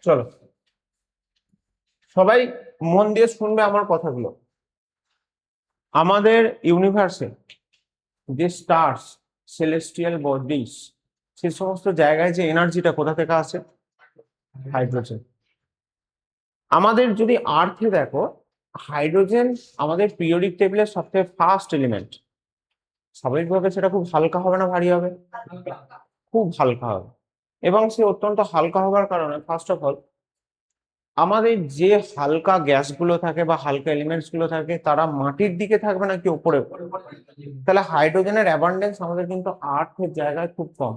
চলো সবাই মন দিয়ে শুনবে আমার কথাগুলো। আমাদের ইউনিভার্সে যে স্টার্স, সেলেস্টিয়াল বডিজ, সে সমস্ত জায়গায় যে এনার্জিটা কোথা থেকে আসে? হাইড্রোজেন। আমাদের যদি আর্থে দেখো, হাইড্রোজেন আমাদের পিরিয়ডিক টেবিলের সবথেকে ফার্স্ট এলিমেন্ট। স্বাভাবিকভাবে সেটা খুব হালকা হবে না ভারী হবে? খুব হালকা হবে। এবং সে অত্যন্ত হালকা হওয়ার কারণে ফার্স্ট অফ অল আমাদের যে হালকা গ্যাসগুলো থাকে বা হালকা এলিমেন্টস গুলো থাকে তারা মাটির দিকে থাকবে নাকি উপরে? তাহলে হাইড্রোজেনের অ্যাবান্ডেন্স আমাদের কিন্তু আর্থের জায়গায় খুব কম।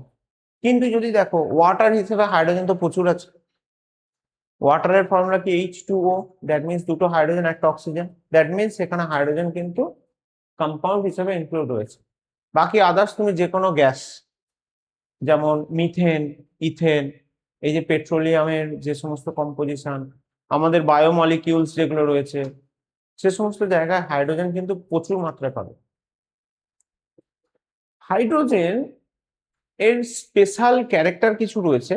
কিন্তু যদি দেখো ওয়াটার হিসেবে হাইড্রোজেন তো প্রচুর আছে। ওয়াটারের ফর্মুলা কি H2O, দ্যাট মিনস দুটো হাইড্রোজেন একটা অক্সিজেন, দ্যাট মিনস সেখানে হাইড্রোজেন কিন্তু কম্পাউন্ড হিসেবে ইনক্লুড হয়েছে। বাকি আদার্স তুমি যে কোনো গ্যাস, যেমন মিথেন, ইথেন, এই যে পেট্রোলিয়ামের যে সমস্ত কম্পোজিশন, আমাদের বায়োমলিকিউলস যেগুলো রয়েছে, সে সমস্ত জায়গায় হাইড্রোজেন কিন্তু প্রচুর মাত্রায় পাবে। হাইড্রোজেন এর স্পেশাল ক্যারেক্টার কিছু রয়েছে,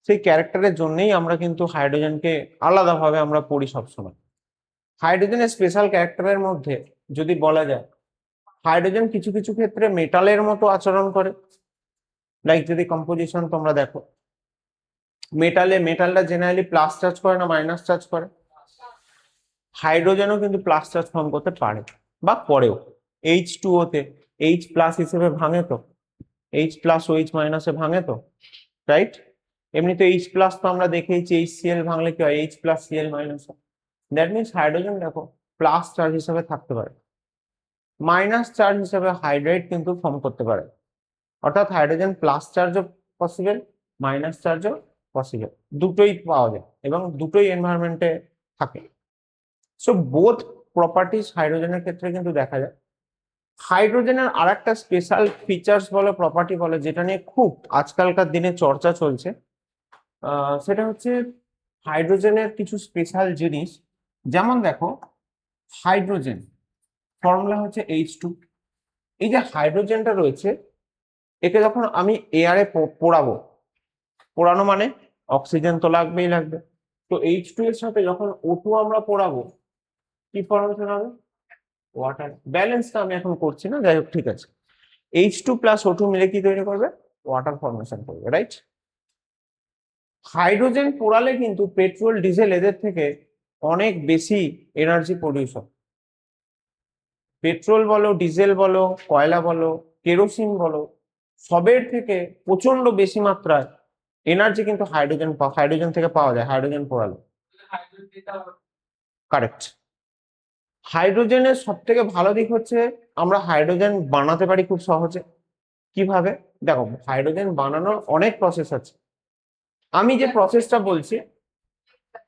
সেই ক্যারেক্টারের জন্যই আমরা কিন্তু হাইড্রোজেনকে আলাদাভাবে আমরা পড়ি সবসময়। হাইড্রোজেনের স্পেশাল ক্যারেক্টারের মধ্যে যদি বলা যায়, হাইড্রোজেন কিছু কিছু ক্ষেত্রে মেটালের মতো আচরণ করে। লাইক যদি কম্পোজিশন তোমরা দেখো, মেটালটা জেনারেলি প্লাস চার্জ করে না মাইনাস চার্জ করে? হাইড্রোজেনও কিন্তু প্লাস চার্জ ফর্ম করতে পারে বা করেও। H2O তে H প্লাস হিসেবে ভাঙে তো, H প্লাস OH মাইনাসে ভাঙে তো, রাইট? এমনি তো H প্লাস তো আমরা দেখেইছি HCl ভাঙলে কি হয়, H plus Cl minus. That means hydrogen দেখো প্লাস চার্জ হিসেবে থাকতে পারে, মাইনাস চার্জ হিসেবে হাইড্রাইড কিন্তু ফর্ম করতে পারে। অর্থাৎ হাইড্রোজেন প্লাস চার্জও পসিবল, মাইনাস চার্জও পসিবল, দুটোই পাওয়া যায় এবং দুটোই এনভায়রনমেন্টে থাকে। সো বোথ প্রপার্টিস হাইড্রোজেনের ক্ষেত্রে কিন্তু দেখা যায়। হাইড্রোজেনের আর একটা স্পেশাল ফিচার্স বলে, প্রপার্টি বলে, যেটা নিয়ে খুব আজকালকার দিনে চর্চা চলছে, সেটা হচ্ছে হাইড্রোজেনের কিছু স্পেশাল জিনিস। যেমন দেখো, হাইড্রোজেন ফর্মুলা হচ্ছে H2। এই যে হাইড্রোজেনটা রয়েছে, একে যখন আমি এয়ারে পোড়াবো, পোড়ানো মানে অক্সিজেন তো লাগবেই লাগবে, তো H2 এর সাথে যখন O2 আমরা পোড়াবো, কি ফর্মেশন হবে? ওয়াটার। ব্যালেন্সটা আমি এখন করছি না, যাই হোক ঠিক আছে। H2 প্লাস O2 মিলে কি তৈরি করবে? ওয়াটার ফর্মেশন করবে, রাইট? হাইড্রোজেন পোড়ালে কিন্তু পেট্রোল ডিজেল এদের থেকে অনেক বেশি এনার্জি প্রডিউস হয়। পেট্রোল বলো, ডিজেল বলো, কয়লা বলো, কেরোসিন বলো, সবের থেকে প্রচন্ড বেশি মাত্রায় এনার্জি কিন্তু হাইড্রোজেন থেকে পাওয়া যায় হাইড্রোজেন পোড়ালে। কারেক্ট। হাইড্রোজেনের সব থেকে ভালো দিক হচ্ছে আমরা হাইড্রোজেন বানাতে পারি খুব সহজে। কিভাবে? দেখো, হাইড্রোজেন বানানোর অনেক প্রসেস আছে। আমি যে প্রসেসটা বলছি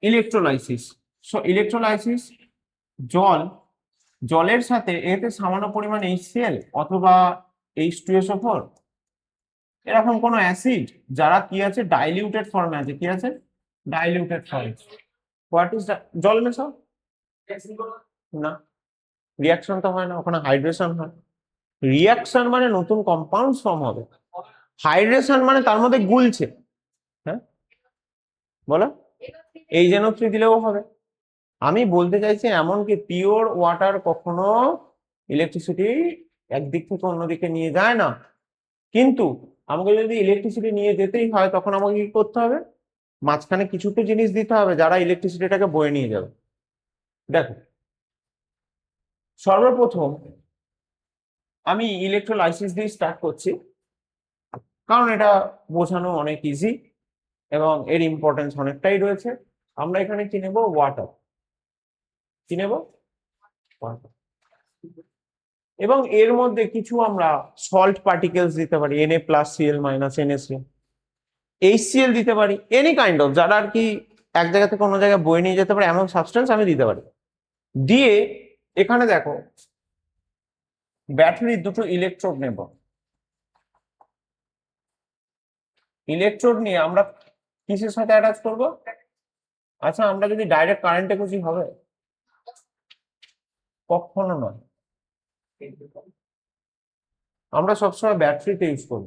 ইলেকট্রোলাইসিস। সো ইলেকট্রোলাইসিস, জল, জলের সাথে এতে সামান্য পরিমাণ HCl অথবা H2SO4, এরকম কোন অ্যাসিড যারা কি আছে ডাইলিউটেড ফর্মে আছে, কি আছে? Diluted form. হোয়াট ইজ জল মেশাও না, রিয়াকশন তো হয় না, ওখানে হাইড্রেশন হয়। রিয়াকশন মানে নতুন কম্পাউন্ড ফর্ম হবে, হাইড্রেশন মানে তার মধ্যে গুলছে। হ্যাঁ বলো, এই যেন থ্রি দিলেও হবে। আমি বলতে চাইছি এমনকি পিওর ওয়াটার কখনো ইলেকট্রিসিটি একদিক থেকে অন্যদিকে নিয়ে যায় না, কিন্তু আমাকে যদি ইলেকট্রিসিটি নিয়ে যেতেই হয় তখন আমাকে কি করতে হবে? মাঝখানে কিছু তো জিনিস দিতে হবে যারা ইলেকট্রিসিটিটাকে বয়ে নিয়ে যাবে। দেখো, সর্বপ্রথম আমি ইলেকট্রোলাইসিস দিয়ে স্টার্ট করছি, কারণ এটা বোঝানো অনেক ইজি এবং এর ইম্পর্টেন্স অনেকটাই রয়েছে। আমরা এখানে কি নেব? ওয়াটার। কি নেব? ওয়াটার। এবং এর মধ্যে কিছু আমরা সল্ট পার্টিকেলস দিতে পারি, Na+Cl NaCl, HCl দিতে পারি, এনি কাইন্ড অফ যারা আর কি এক জায়গা থেকে অন্য জায়গায় বয়ে নিয়ে যেতে পারে এমন সাবস্টেন্স আমি দিতে পারি। দিয়ে এখানে দেখো ব্যাটারির দুটো ইলেকট্রোড নেব। ইলেকট্রোড নিয়ে আমরা কিসের সাথে অ্যাটাচ করব? আচ্ছা, আমরা যদি ডাইরেক্ট কারেন্টে খুশি হবে? কখনো নয়। আমরা সবসময় ব্যাটারিতে ইউজ করব।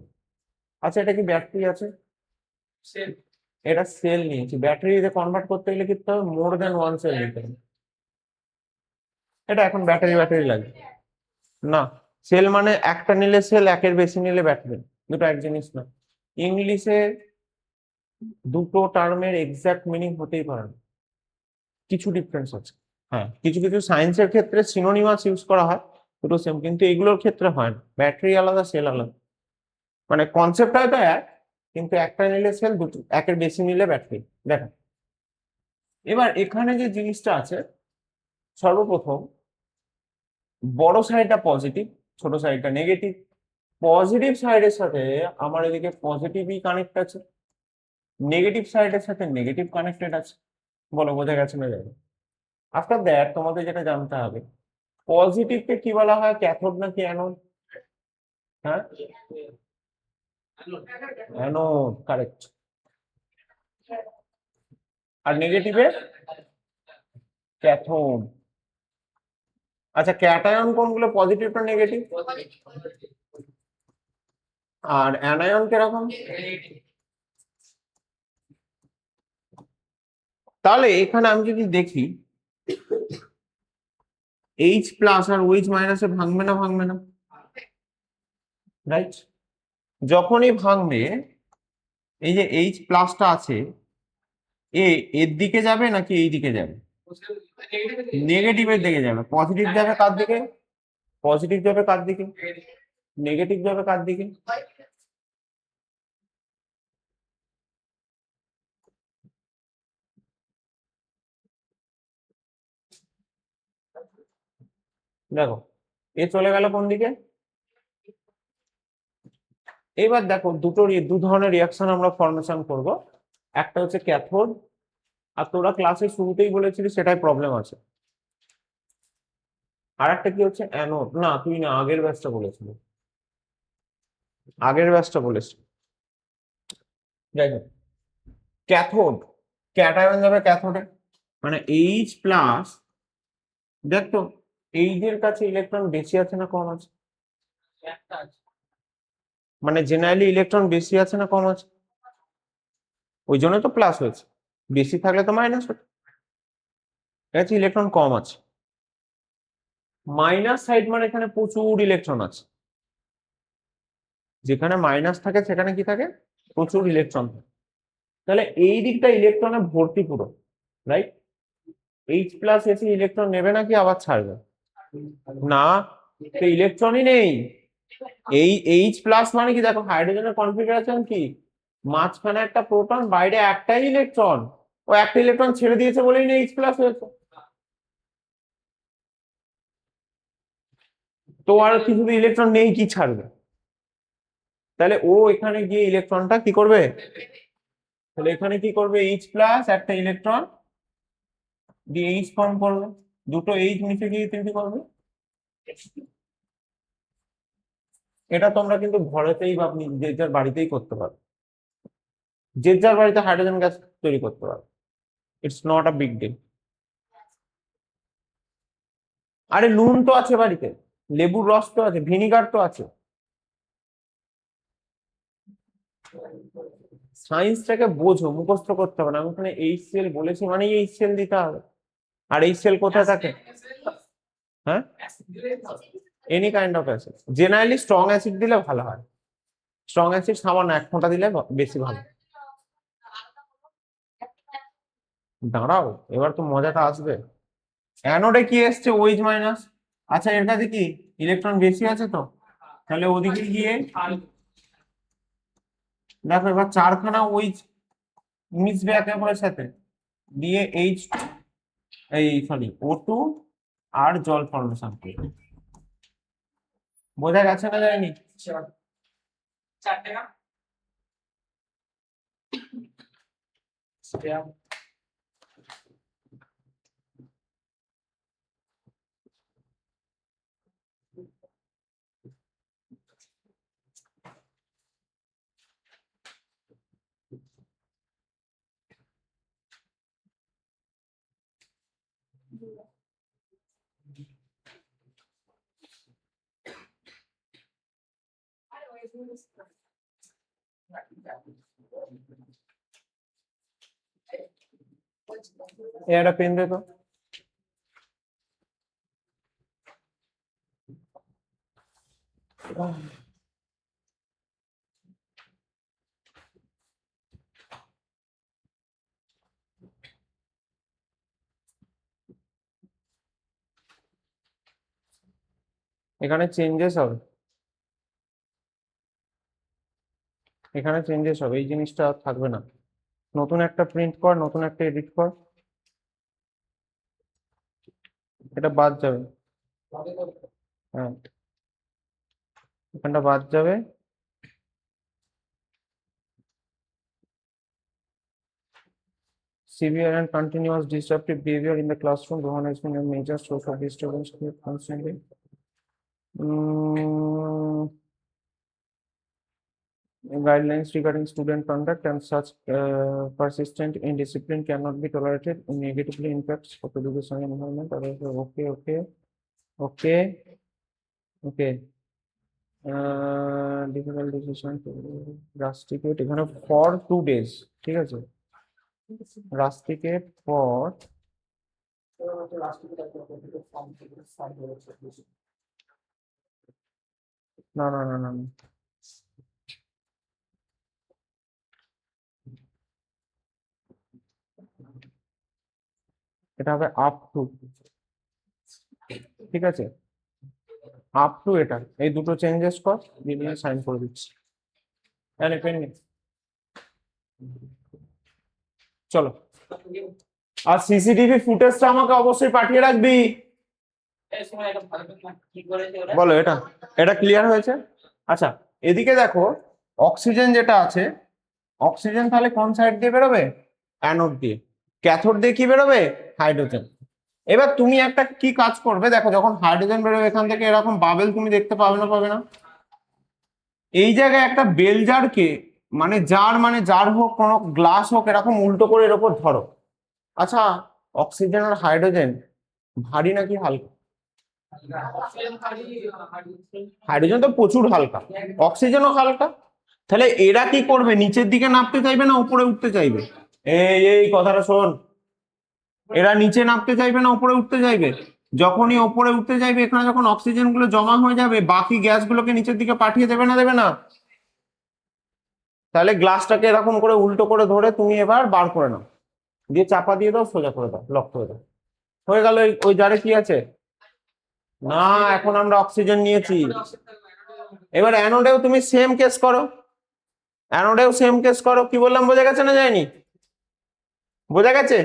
আচ্ছা, এটা কি ব্যাটারি আছে? এটা সেল নিয়েছি, ব্যাটারিতে কনভার্ট করতে গেলে কিন্তু মোর দ্যান ওয়ান সেল নিতে হবে। এটা এখন ব্যাটারি ব্যাটারি লাগে না। সেল মানে একটা নিলে সেল, একের বেশি নিলে ব্যাটারি, দুটো এক জিনিস না। ইংলিশে দুটো টার্মের এক্সাক্ট মিনিং হতেই পারে না, কিছু ডিফারেন্স আছে। হ্যাঁ, কিছু কিছু সায়েন্সের ক্ষেত্রে সিনোনিমাস ইউজ করা হয়, দুটো সেম, কিন্তু এগুলোর ক্ষেত্রে হয় না, ব্যাটারি আলাদা সেল আলাদা। মানে কনসেপ্ট হয়তো এক, কিন্তু একটা নিলে সেল, দুটো একের বেশি নিলে ব্যাটারি। দেখো এবার এখানে যে জিনিসটা আছে, সর্বপ্রথম বড় সাইডটা পজিটিভ, ছোট সাইডটা নেগেটিভ। পজিটিভ সাইডের সাথে আমার এদিকে পজিটিভই কানেক্ট আছে, নেগেটিভ সাইডের সাথে নেগেটিভ কানেক্টেড আছে। বলো বোঝা গেছে না যাবে? আফটার দ্যাট তোমাদের যেটা জানতে হবে, পজিটিভকে কি বলা হয়, ক্যাথোড নাকি অ্যানোড? হ্যাঁ, অ্যানোড, কারেক্ট। আর নেগেটিভে ক্যাথোড। আচ্ছা, ক্যাটায়ন কোনগুলো, পজিটিভ না নেগেটিভ? আর অ্যানায়ন কিরকম? তাহলে এখানে আমি যদি দেখি, এইচ প্লাস আর ওইচ মাইনাসে ভাঙবে না ভাঙবে না? রাইট। যখনই ভাঙবে, এই যে এইচ প্লাসটা আছে, এর দিকে যাবে নাকি এই দিকে যাবে? নেগেটিভের দিকে যাবে। পজিটিভ যাবে কার দিকে? পজিটিভ যাবে কার দিকে? নেগেটিভ যাবে কার দিকে? দেখো, এ চলে গেল কোন দিকে? এবার দেখো দুটো দু ধরনের রিয়াকশন আমরা ফর্মেশন করব। একটা হচ্ছে ক্যাথোড, আর তোরা ক্লাসের শুরুতেই বলেছিলি সেটাই প্রবলেম আছে। আর একটা কি হচ্ছে অ্যানোড, না তুই না, আগের ব্যাচটা বলেছিলি, আগের ব্যাচটা বলেছিলি। যাই হোক, ক্যাথোড, ক্যাটায়ন যাবে ক্যাথোডে, মানে এইচ প্লাস। দেখ তো, এইচের কাছে ইলেকট্রন বেশি আছে না কম আছে? মানে জেনারেলি ইলেকট্রন বেশি আছে না কম আছে? ওই জন্য তো প্লাস হয়েছে, বেশি থাকলে তো মাইনাস হতো। ঠিক আছে, ইলেকট্রন কম আছে। মাইনাস সাইড মানে এখানে প্রচুর ইলেকট্রন আছে, যেখানে মাইনাস থাকে সেখানে কি থাকে? প্রচুর ইলেকট্রন থাকে। তাহলে এই দিকটা ইলেকট্রনে ভর্তি পুরো, রাইট? এইচ প্লাস এসে ইলেকট্রন নেবে নাকি আবার ছাড়বে? না, তো ইলেকট্রনই নেই। এই এইচ প্লাস মানে কি, দেখো হাইড্রোজেনের কনফিগারেশন কি, মাঝখানে একটা প্রোটন, বাইরে একটাই ইলেকট্রন। ও একটা ইলেকট্রন ছেড়ে দিয়েছে বলেই না এইচ প্লাস হয়েছে। তো আর কিছু ইলেকট্রন নেই, কি ছাড়বে? তাহলে ও এখানে গিয়ে ইলেকট্রনটা কি করবে? তাহলে এখানে কি করবে, এইচ প্লাস একটা ইলেকট্রন দিয়ে এইচ ফর্ম করবে, দুটো এইচ মিশে গিয়ে তৈরি করবে। এটা তোমরা কিন্তু ঘরেতেই বা যে যার বাড়িতেই করতে পারো, যে যার বাড়িতে হাইড্রোজেন গ্যাস তৈরি করতে পারো। It's not a big deal. আরে নুন তো আছে বাড়িতে, লেবুর রস তো আছে, ভিনিগার তো আছে। সায়েন্সটাকে বোঝো, মুখস্থ করতে হবে না। আমি ওখানে HCl বলেছি মানে HCl দিতে হবে। আর HCl কোথায় থাকে? হ্যাঁ, any kind of acid, generally strong acid দিলে ভালো হয়। স্ট্রং অ্যাসিড সামান্য 1 ফোঁটা দিলে বেশি ভালো। দাঁড়াও, এবার তো মজাটা আসবে। অ্যানোডে কি এসছে, ওইচ মাইনাস। আচ্ছা, এর কাছে কি ইলেকট্রন বেশি আছে তো, তাহলে ওদিকে গিয়ে দেখো এবার চারখানা ওইচ মিশবে একে অপরের সাথে, দিয়ে এই সরি O2 আর জল ফর্মেশন করবে। বোঝা গেছে না যায়নি? একটা পেন দে তো। এখানে চেঞ্জেস হবে, এখানে চেঞ্জেস হবে, এই জিনিসটা আর থাকবে না। নতুন একটা প্রিন্ট কর, নতুন একটা এডিট কর, এটা বাদ যাবে। হ্যাঁ, এখানটা বাদ যাবে। Severe and continuous disruptive behavior in the classroom. Rohan has been a major source of disturbance constantly. Guidelines regarding student conduct and such persistent indiscipline cannot be tolerated. Negatively impacts of education environment. Okay, okay, okay, okay. Difficult decision to rusticate এখানে for 2 days, ঠিক আছে? Rusticate for না না না না না। এটা হবে আপ টু, ঠিক আছে? আপ টু, এটা এই দুটো চেঞ্জেস কর, দিয়ে সাইন করে দিচ্ছি। আরে পেন নে। চলো, আর সিসিটিভি ফুটেজটা আমাকে অবশ্যই পাঠিয়ে রাখবি। বলো, এটা এটা ক্লিয়ার হয়েছে? আচ্ছা, এদিকে দেখো, অক্সিজেন যেটা আছে, অক্সিজেন তাহলে কোন সাইড দিয়ে বেরোবে? অ্যানোড দিয়ে। ক্যাথোড দিয়ে কি বেরোবে? হাইড্রোজেন। এবার তুমি একটা কি কাজ করবে দেখো, যখন হাইড্রোজেন বেরোবে এখান থেকে এরকম বাবেল তুমি দেখতে পাবে না, পাবে না? এই জায়গায় একটা বেল জারকে, মানে জার হোক, কোনো গ্লাস হোক, এরকম উল্টো করে এর উপর ধরো। আচ্ছা, অক্সিজেন আর হাইড্রোজেন ভারী নাকি হালকা? হাইড্রোজেন তো প্রচুর হালকা, অক্সিজেনও হালকা। তাহলে এরা কি করবে? নিচের দিকে নামতে চাইবে না উপরে উঠতে চাইবে? এই কথাটা শোন, এরা নিচে নামতে চাইবে না উপরে উঠতে চাইবে? যখনই উপরে উঠতে চাইবে, এখানে যখন অক্সিজেন গুলো জমা হয়ে যাবে, বাকি গ্যাস গুলোকে নিচের দিকে পাঠিয়ে দেবে না, দেবে না? তাহলে গ্লাসটাকে এরকম করে উল্টো করে ধরে তুমি এবার বার করে নাও, দিয়ে চাপা দিয়ে দাও, সোজা করে দাও, লক করে দাও, হয়ে গেল। ওই জারে কি আছে? না, এখন আমরা অক্সিজেন নিয়েছি। এবার অ্যানোডেও তুমি সেম কেস করো, অ্যানোডেও সেম কেস করো। কি বললাম, বোঝা গেছে না যায়নি? বোঝা গেছে?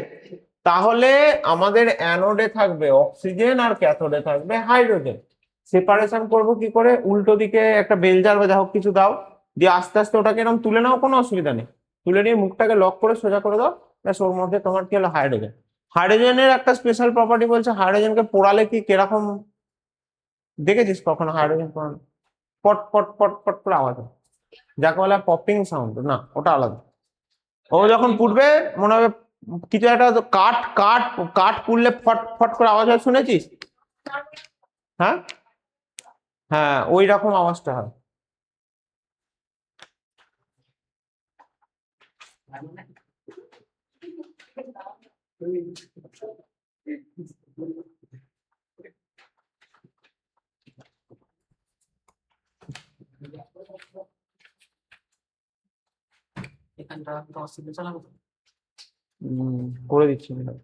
তাহলে আমাদের অ্যানোডে থাকবে অক্সিজেন আর ক্যাথোডে থাকবে হাইড্রোজেন। সেপারেশন করব কি করে? উল্টো দিকে একটা বেলজার বা যা হোক কিছু দাও, দিয়ে আস্তে আস্তে ওটাকে এরকম তুলে নাও, কোনো অসুবিধা নেই। তুলে নিয়ে মুখটাকে লক করে সোজা করে দাও, ব্যাস, ওর মধ্যে তোমার কি হলো? হাইড্রোজেন। হাইড্রোজেনের একটা স্পেশাল প্রপার্টি বলছে, হাইড্রোজেনকে পোড়ালে কি কিরকম দেখেছিস কখনো? হাইড্রোজেন পোড়ানো পট পট পট পট করে আওয়াজ হয়, যাকে বলে পপিং সাউন্ড, না ওটা আলাদা। ও যখন পুড়বে মনে হবে কিছু একটা, কাঠ কাঠ কাঠ পুড়লে ফট ফট করে আওয়াজ হয়, শুনেছিস? হ্যাঁ হ্যাঁ, ওই রকম আওয়াজটা হয়। করে দিচ্ছি ম্যাডাম।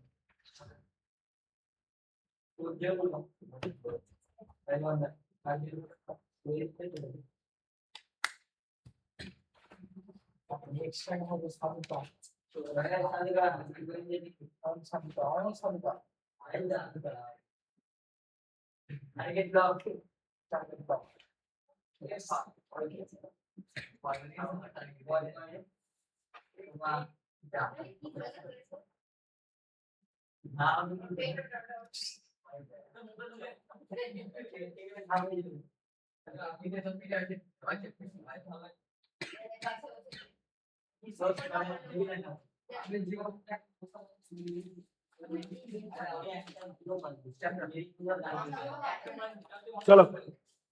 চলো,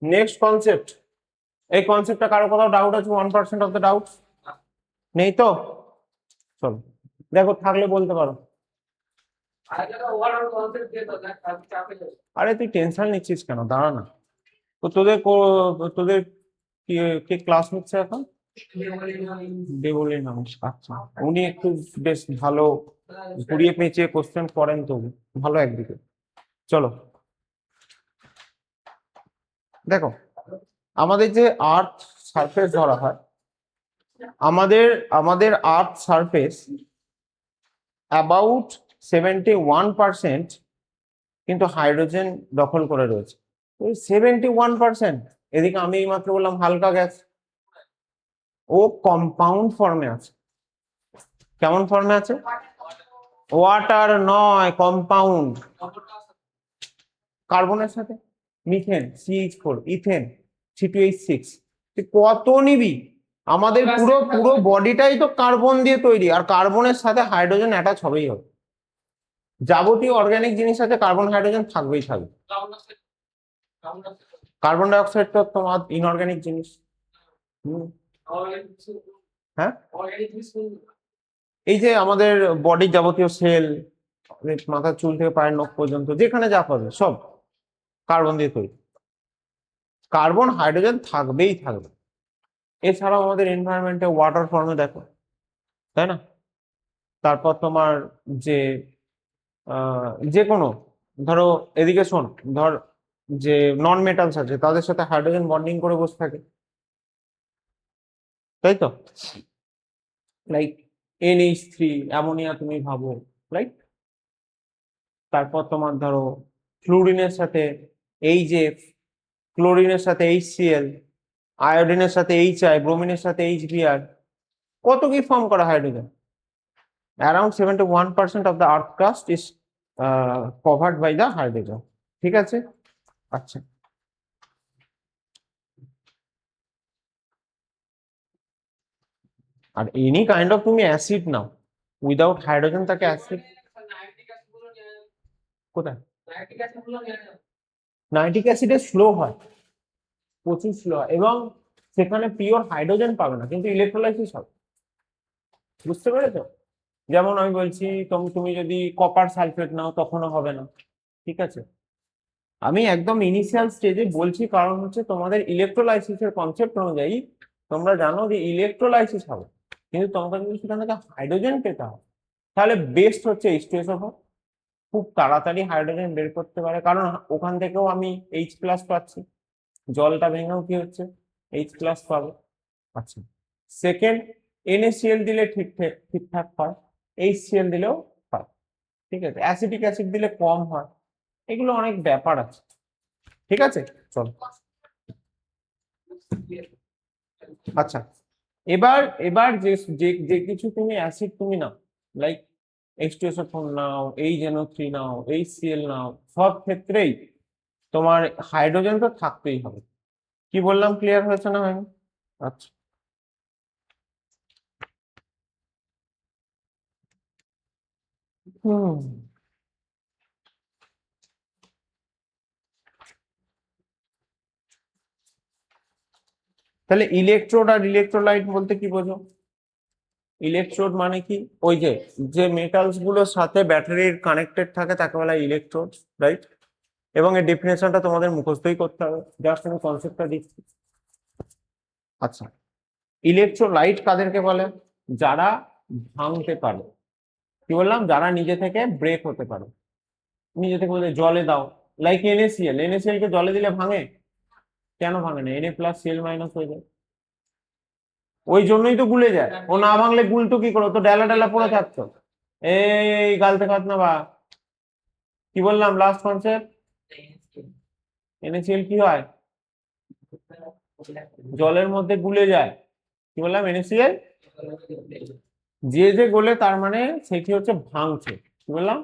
নেক্সট কনসেপ্ট। এই কনসেপ্টটা কারো কোথাও ডাউট আছে? 1% অফ দ্য ডাউটস নেই তো? চলো, দেখো থাকলে বলতে পারো। আরে তুই টেনশন নিচ্ছিস কেন, দাঁড়া না। তো তোদের কে ক্লাস নিচ্ছে এখন? দেবলীন মানুষ, আচ্ছা। উনি একটু বেশ ভালো ঘুরিয়ে পেঁচিয়ে কোশ্চেন করেন, তো ভালো একদিকে। চলো দেখো, আমাদের যে আর্থ সারফেস ধরা হয়, আমাদের আমাদের আর্থ সারফেস অ্যাবাউট 71% কিন্তু হাইড্রোজেন দখল করে রয়েছে। 71%। এদিকে আমি এইমাত্র বললাম হালকা গ্যাস, ও কম্পাউন্ড ফর্মে আছে। কেমন ফর্মে আছে? ওয়াটার নয়, কম্পাউন্ড। কার্বনের সাথে মিথেন CH4, ইথেন C2H6, তুই কত নিবি? আমাদের পুরো পুরো বডিটাই তো কার্বন দিয়ে তৈরি, আর কার্বনের সাথে হাইড্রোজেন অ্যাটাচ হবেই হবে। যাবতীয় অর্গানিক জিনিস আছে, কার্বন হাইড্রোজেন থাকবেই থাকবে। কার্বন ডাই অক্সাইড তো তোমার ইনঅর্গানিক জিনিস। হ্যাঁ, এই যে আমাদের বডির যাবতীয় সেল, মাথার চুল থেকে পায়ের নখ পর্যন্ত যেখানে যা পাবে সব কার্বন দিয়ে তৈরি। কার্বন হাইড্রোজেন থাকবেই থাকবে। এছাড়াও আমাদের এনভায়রনমেন্টে ওয়াটার ফর্মে দেখো, তাই না? তারপর তোমার যে যে কোনো, ধরো এদিকে শোন, ধর যে নন মেটালস আছে তাদের সাথে হাইড্রোজেন বন্ডিং করে বসে থাকে, তাই তো? লাইক NH3, অ্যামোনিয়া তুমি ভাবো, রাইট? তারপর তোমার ধরো ফ্লুরিনের সাথে HF, ক্লোরিনের সাথে HCl, আয়োডিনের সাথে HI, ব্রোমিনের সাথে HBr, কত কি ফর্ম করা hydrogen. Around 71% of the earth crust is covered by the hydrogen. ঠিক আছে, আচ্ছা। আর এনি কাইন্ড অফ তুমি অ্যাসিড নাও, উইদাউট হাইড্রোজেন তাকে অ্যাসিড। কোথায়? নাইট্রিক অ্যাসিডে স্লো হয়, প্রচুর স্লো হয়, এবং সেখানে পিওর হাইড্রোজেন পাবে না, কিন্তু ইলেকট্রোলাইসিস হবে। বুঝতে পেরেছো? যেমন আমি বলছি, তুমি যদি কপার সালফেট নাও তখনও হবে না। ঠিক আছে, আমি একদম ইনিশিয়াল স্টেজে বলছি, কারণ হচ্ছে তোমাদের ইলেকট্রোলাইসিসের কনসেপ্ট অনুযায়ী তোমরা জানো যে ইলেকট্রোলাইসিস হবে, কিন্তু তোমাকে যদি সেখান থেকে হাইড্রোজেন পেতে হয়, তাহলে বেস্ট হচ্ছে H2SO4। খুব তাড়াতাড়ি হাইড্রোজেন বের করতে পারে, কারণ ওখান থেকেও আমি H+ পাচ্ছি, জলটা ভেঙেও কি হচ্ছে H+ পাবো। আচ্ছা, সেকেন্ড, NaCl দিলে ঠিকঠাক হয়, HCl দিলেও হয়। ঠিক আছে, অ্যাসিটিক অ্যাসিড দিলে কম হয়, এগুলো অনেক ব্যাপার আছে। ঠিক আছে, চল। আচ্ছা, এবার এবার যে যে যে কিছু তুমি অ্যাসিড তুমি নাও, লাইক H2SO4 নাও, HNO3 নাও, HCl নাও, সব ক্ষেত্রেই তোমার হাইড্রোজেন তো থাকতেই হবে। কি বললাম, ক্লিয়ার হয়েছে না হয়নি? আচ্ছা, হুম, তাহলে ইলেকট্রোড আর ইলেকট্রোলাইট বলতে কি বোঝো? ইলেকট্রোড মানে কি, ওই যে যে মেটালস গুলোর সাথে ব্যাটারির কানেক্টেড থাকে তাকে বলা হয় ইলেকট্রোড, রাইট? এবং এর ডেফিনেশনটা তোমাদের মুখস্থই করতে হবে, জাস্ট আমি কনসেপ্টটা দিচ্ছি। আচ্ছা, ইলেকট্রোলাইট কাদেরকে বলে? যারা ভাঙতে পারে। কি বললাম? যারা নিজে থেকে ব্রেক হতে পারে। নিজে থেকে বলতে জলে দাও, লাইক NaCl কে জলে দিলে ভাঙে? কেন ভাঙে না? Na+Cl- হয়ে যায়, ওই জন্যই তো গুলে যায়। ও না ভাঙলে গুলতো কি করে? তো ডেলা ডেলা পড়ে থাকতো। এই গালতে খাত না বা, কি বললাম লাস্ট কনসেপ্ট? NaCl কি হয়? জলের মধ্যে গুলে যায়। কি বললাম? NaCl যে যে গোলে, তার মানে সে কি হচ্ছে? ভাঙছে। কি বললাম?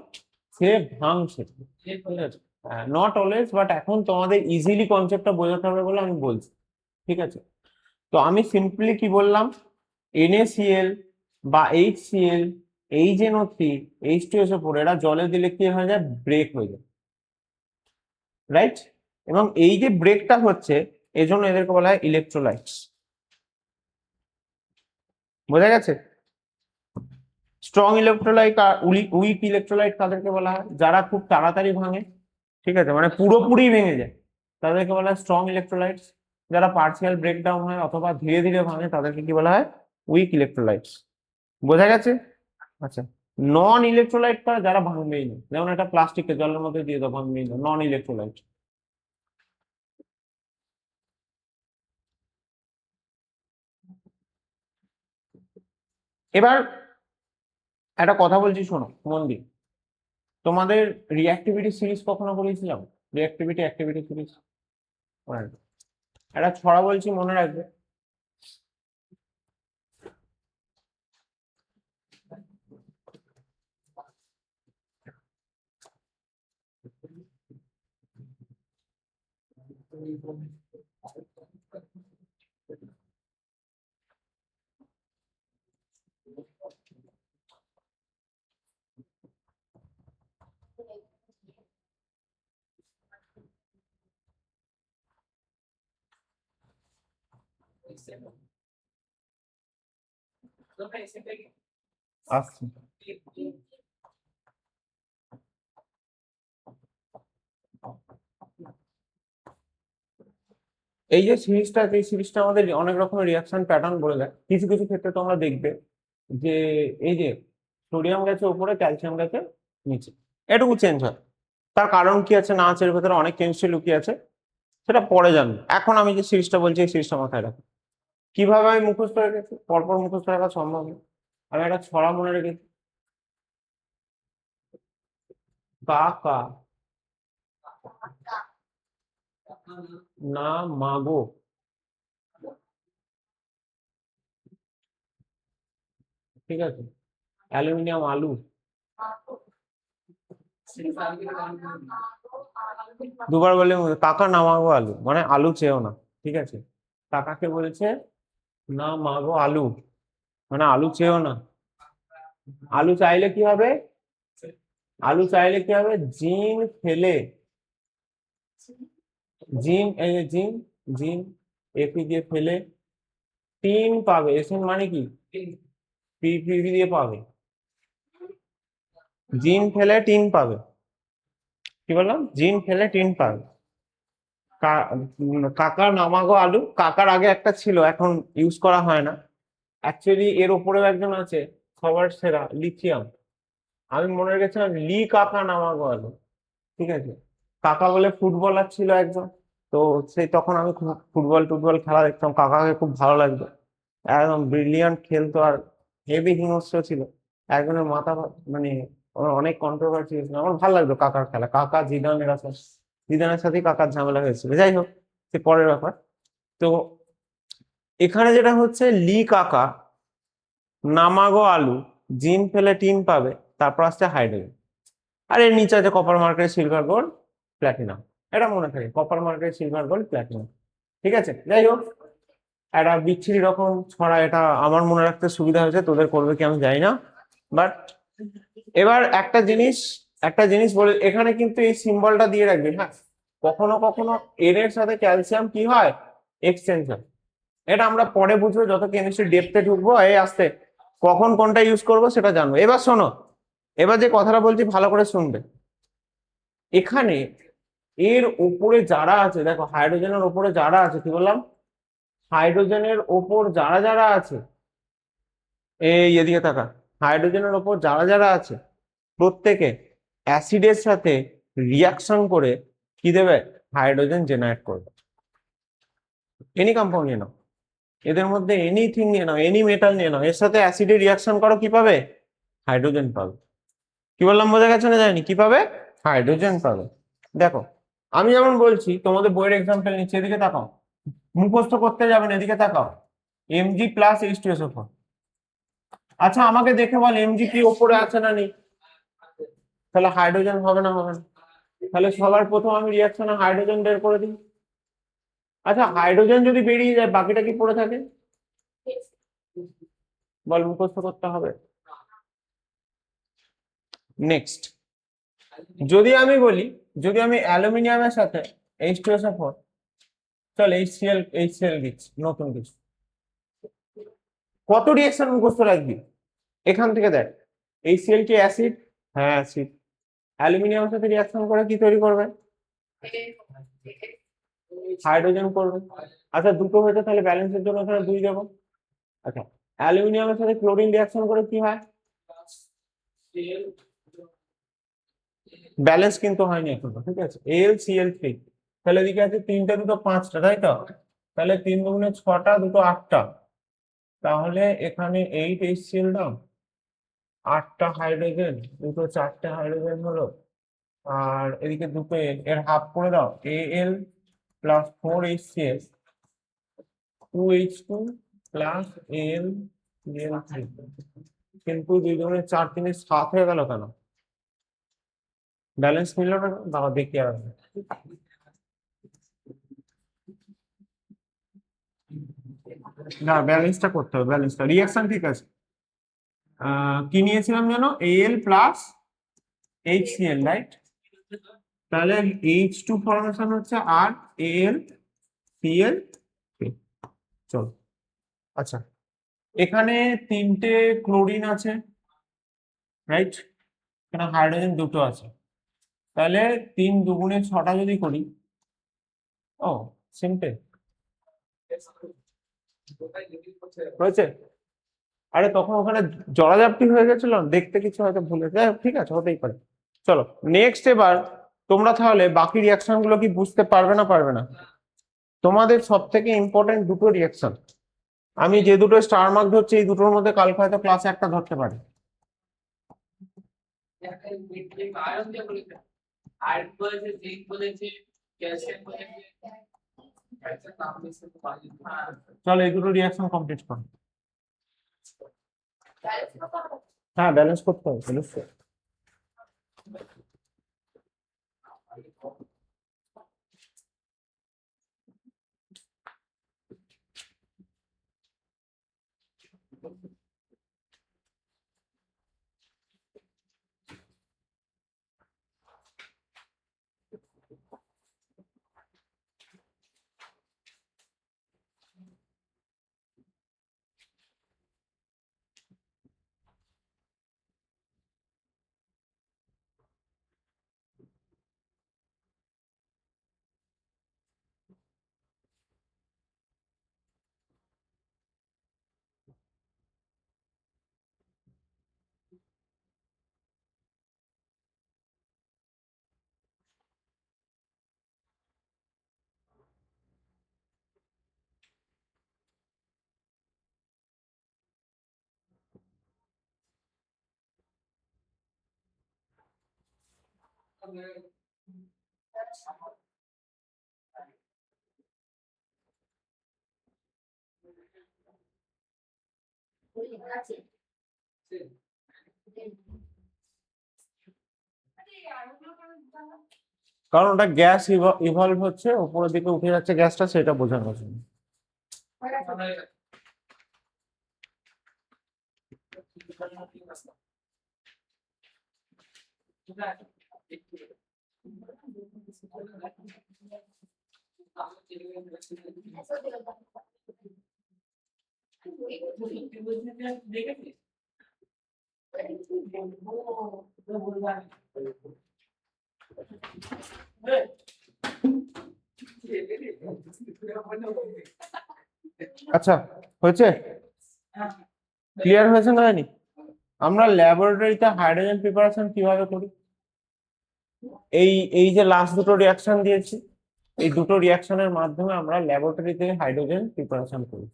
সে ভাঙছে। নট অলওয়েজ, বাট এখন তোমাদের ইজিলি কনসেপ্টটা বোঝাতে হবে বলে আমি বলছি। ঠিক আছে, তো আমি সিম্পলি কি বললাম, NaCl বা HCl, HNO3, H2SO4, এরা জলে দিলে কি হয়ে যায়? ব্রেক হয়ে যায়, রাইট? এবং এই যে ব্রেকটা হচ্ছে, এজন্য এদেরকে বলা হয় ইলেকট্রোলাইটস। বোঝা গেছে? স্ট্রং ইলেকট্রোলাইট আর উইক ইলেকট্রোলাইট কাদেরকে বলা হয়? যারা খুব তাড়াতাড়ি ভাঙে, ঠিক আছে, মানে পুরোপুরি ভেঙে যায়, তাদেরকে বলা হয় স্ট্রং ইলেকট্রোলাইটস। যারা পার্সিয়াল ব্রেকডাউন হয় অথবা ধীরে ধীরে ভাঙে তাদেরকে কি বলা হয়? Weak electrolytes. বোঝা গেছে? আচ্ছা, নন ইলেকট্রোলাইট যারা ভাঙবেই না, যেমন একটা প্লাস্টিকের জলের মধ্যে দিয়ে দাও, ভাঙবেই না, নন ইলেকট্রোলাইট। এবার একটা কথা বলছি, শোনো মন দিয়ে। তোমাদের রিঅ্যাক্টিভিটি সিরিজ কখনো করেছিলাম? রিঅ্যাক্টিভিটি অ্যাক্টিভিটি সিরিজ একটা ছড়া বলছি, মনে রাখবে। আসছি। এই যে সিরিজটা আছে, এই সিরিজটা আমাদের অনেক রকমের রিয়াকশন প্যাটার্ন বলে দেয়। কিছু কিছু ক্ষেত্রে তোমরা দেখবে যে এই যে সোডিয়াম গেছে উপরে, ক্যালসিয়াম গেছে নিচে, এটুকু চেঞ্জ হয়। তার কারণ কি আছে না আছে, এর ভেতরে অনেক কেমিস্ট্রি লুকিয়ে আছে, সেটা পরে জানবে। এখন আমি যে সিরিজটা বলছি এই সিরিজটা মাথায় রাখো। কিভাবে আমি মুখস্থ রেখেছি? পরপর মুখস্থ রাখা সম্ভব না। আমি একটা ছড়া মনে রেখেছি, কা কা না মাগো, ঠিক আছে, অ্যালুমিনিয়াম আলু। দুবার বলে কাকা না মাগো আলু, মানে আলু চেয়েও না, ঠিক আছে। কাকাকে বলেছে না মাগো আলু, মানে আলু চেয়েও না। আলু চাইলে কি হবে? আলু চাইলে কি হবে? জিন ফেলে, জিন, এই যে জিন, জিন এপি দিয়ে ফেলে টিন পাবে। এসএন মানে কি? পি দিয়ে পাবে। জিন ফেলে টিন পাবে। কি বললাম? জিন ফেলে টিন পাবে। কাকার নামাগো আলু, কাকার আগে একটা ছিল, এখন ইউজ করা হয় না। অ্যাকচুয়ালি এর উপরেও একজন আছে সবার সেরা, লিথিয়াম। আমি মনে রেখেছিলাম লি কাকা নামাগো আলু, ঠিক আছে। কাকা বলে ফুটবলার ছিল একজন, তো সেই তখন আমি খুব ফুটবল টুটবল খেলা দেখতাম, কাকাকে খুব ভালো লাগতো, একদম ব্রিলিয়ান্ট খেলতো আর হেভি হিংস্র ছিল। একজনের মাথা মানে ওর অনেক কন্ট্রোভার্সি ছিল, আমার ভালো লাগতো কাকার খেলা। কাকা জিদানের আছে, জিদানের সাথে কাকার ঝামেলা হয়েছিল, যাই হোক সে পরের ব্যাপার। তো এখানে যেটা হচ্ছে, লি কাকা নামাগো আলু, জিন ফেলে টিন পাবে, তারপর আসছে হাইড্রোজেন। আর এর নিচে আছে copper market, silver gold, platinum. এটা মনে থাকে, copper market, silver gold, platinum, ঠিক আছে। যাই হোক, একটা বিচ্ছিরি রকম ছড়া, এটা আমার মনে রাখতে সুবিধা হয়েছে, তোদের করবে কি আমি জানি না। বাট এবার একটা জিনিস বলে, এখানে কিন্তু এই সিম্বলটা দিয়ে রাখবি, হ্যাঁ। কখনো কখনো এর এর সাথে ক্যালসিয়াম কি হয়? এক্সচেঞ্জ হয়। এটা আমরা পরে বুঝবো, যত কেমিস্ট্রি ডেপথে ঢুকবো এই আসতে, কখন কোনটা ইউজ করবো সেটা জানবো। এবার শোনো, এবার যে কথাটা বলছি ভালো করে শুনবে। এখানে এর উপরে যারা আছে, দেখো হাইড্রোজেনের উপরে যারা আছে, কি বললাম? হাইড্রোজেনের ওপর যারা যারা আছে, এই এদিকে তাকা, হাইড্রোজেনের ওপর যারা যারা আছে প্রত্যেকে অ্যাসিডের সাথে রিয়াকশন করে কি দেবে? হাইড্রোজেন জেনারেট করবে। এনি কম্পাউন্ড নিয়ে নাও, এদের মধ্যে এনিথিং নিয়ে নাও, এনি মেটাল নিয়ে নাও, এর সাথে অ্যাসিডে রিয়াকশন করো, কি পাবে? হাইড্রোজেন পাবে। কি বললাম বোঝা গেছে না যায়নি? কি পাবে? হাইড্রোজেন পাবে। দেখো আমি যেমন বলছি, তোমাদের বইয়ের এক্সাম্পল নিচ্ছে, এদিকে তাকাও, মুখস্থ করতে যাবেন, এদিকে তাকাও, Mg প্লাস H2SO4। আচ্ছা আমাকে দেখে বল, Mg কি ওপরে আছে না নেই? তাহলে হাইড্রোজেন হবে না, হবে না? তাহলে সবার প্রথম আমি রিয়াকশনে হাইড্রোজেন বের করে দিই। আচ্ছা হাইড্রোজেন যদি বেরিয়ে যায়, বাকিটা কি পড়ে থাকে? বল, মুখস্থ করতে হবে। নেক্সট, যদি আমি বলি, যদি আমি অ্যালুমিনিয়ামের সাথে H2SO4, চল HCl দিচ্ছি, নতুন কিছু, কত রিয়াকশন মুখস্থ রাখবি? এখান থেকে দেখ, HCl কি অ্যাসিড? হ্যাঁ অ্যাসিড। অ্যালুমিনিয়ামের সাথে রিঅ্যাকশন করে কি তৈরি করবে? হাইড্রোজেন করবে। আচ্ছা দুটো হয়েছে, তাহলে ব্যালেন্সের জন্য এখানে 2 দেবো। আচ্ছা অ্যালুমিনিয়ামের সাথে ক্লোরিন রিঅ্যাকশন করে কি হয়? ব্যালেন্স কিন্তু হয়নি এখনো, ঠিক আছে, AlCl3। তাহলে এদিকে আছে 3টে, 2টো 5টা, তাই তো? তাহলে 3 দুগুণে 6টা, 2টো 8টা। তাহলে এখানে 8 HCl দাও, 8টা হাইড্রোজেন, 4টে হাইড্রোজেন হলো। আর এদিকে দুটো এর হাফ করে দাও, Al plus 4HCl, 2H2 plus AlCl3। কিন্তু 2 দুগুণে 4, 3 7 হয়ে গেল কেন? ব্যালেন্স মিললো না, বাবা দেখি আর না, ব্যালেন্সটা করতে হবে, ব্যালেন্সটা রিঅ্যাকশন ঠিক আছে। কি নিয়েছিলাম জানো, Al প্লাস HCl, রাইট? তাহলে H2 ফর্মেশন হচ্ছে আর AlCl। চলো, আচ্ছা এখানে 3টে ক্লোরিন আছে, রাইট? এখানে হাইড্রোজেন দুটো আছে, তাহলে 3 দুগুণে 6টা যদি করি, ও সিম্পল হয়েছে। আরে তখন ওখানে জড়াজাপটি হয়ে গেছিল, দেখতে কিছু হয়তো ভুলে, যাই হোক, ঠিক আছে, হতেই পারে। চলো নেক্সট, এবার তোমরা তাহলে বাকি রিয়াকশন গুলো কি বুঝতে পারবে না পারবে না? তোমাদের সব থেকে ইম্পর্টেন্ট দুটো রিয়াকশন, আমি যে দুটো স্টার মার্ক ধরছি এই দুটোর মধ্যে কালকে হয়তো ক্লাসে একটা ধরতে পারি। চলো এই দুটো রিয়াকশন কমপ্লিট করো। হ্যাঁ ব্যালেন্স করতে হবে অবশ্যই। কারণ ওটা গ্যাস ইভলভ হচ্ছে, উপরের দিকে উঠে যাচ্ছে গ্যাসটা, সেটা বোঝানোর জন্য। আচ্ছা হয়েছে, ক্লিয়ার হয়েছে না হয়নি? আমরা ল্যাবরেটরিতে হাইড্রোজেন প্রিপারেশন কিভাবে করি? এই এই যে লাস্ট দুটো রিয়াকশন দিয়েছি, এই দুটো রিয়াকশনের মাধ্যমে আমরা ল্যাবরেটরিতে হাইড্রোজেন প্রিপারেশন করি,